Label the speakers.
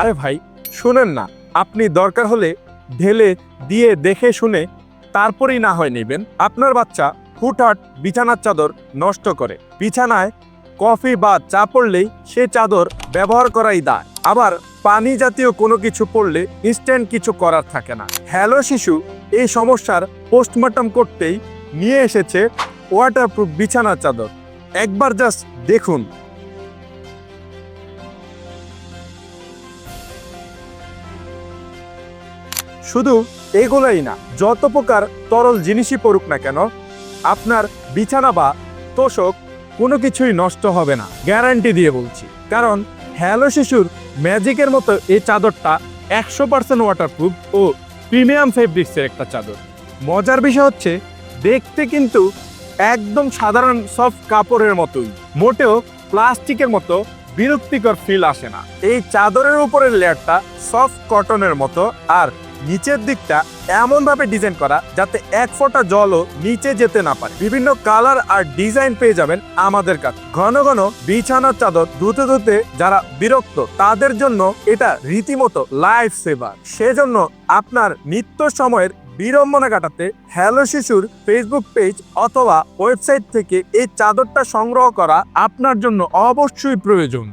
Speaker 1: আরে ভাই শুনেন না, আপনি দরকার হলে ঢেলে দিয়ে দেখে শুনে তারপরেই না হয় নেবেন। আপনার বাচ্চা হুটহাট বিছানার চাদর নষ্ট করে, বিছানায় কফি বা চা পড়লেই সে চাদর ব্যবহার করাই দায়। আবার পানি জাতীয় কোনো কিছু পড়লে ইনস্ট্যান্ট কিছু করার থাকে না। হ্যালো শিশু এই সমস্যার পোস্টমর্টম করতেই নিয়ে এসেছে ওয়াটারপ্রুফ বিছানার চাদর। একবার জাস্ট দেখুন। শুধু এগুলোই না, যত প্রকার তরল জিনিসই পড়ুক না কেন আপনার বিছানা বা তোষক কোনো কিছুই নষ্ট হবে না, গ্যারান্টি দিয়ে বলছি। কারণ হ্যালো শিশুর ম্যাজিকের মতো এই চাদরটা 100% ওয়াটারপ্রুফ ও প্রিমিয়াম ফেব্রিক্সের একটা চাদর। মজার বিষয় হচ্ছে দেখতে কিন্তু একদম সাধারণ সফট কাপড়ের মতোই, মোটেও প্লাস্টিকের মতো বিরক্তিকর ফিল আসে না। এই চাদরের উপরের লেয়ারটা সফট কটনের মতো, আর নিচের দিকটা এমন ভাবে ডিজাইন করা যাতে এক ফোঁটা জলও নিচে যেতে না পারে। বিভিন্ন কালার আর ডিজাইন পেয়ে যাবেন আমাদের কাছে। ঘন ঘন বিছানার চাদর ধুতে ধুতে যারা বিরক্ত তাদের জন্য এটা রীতিমতো লাইফ সেভার। সেজন্য আপনার নিত্য সময়ের বিড়ম্বনা কাটাতে হ্যালো শিশুর ফেসবুক পেজ অথবা ওয়েবসাইট থেকে এই চাদরটা সংগ্রহ করা আপনার জন্য অবশ্যই প্রয়োজন।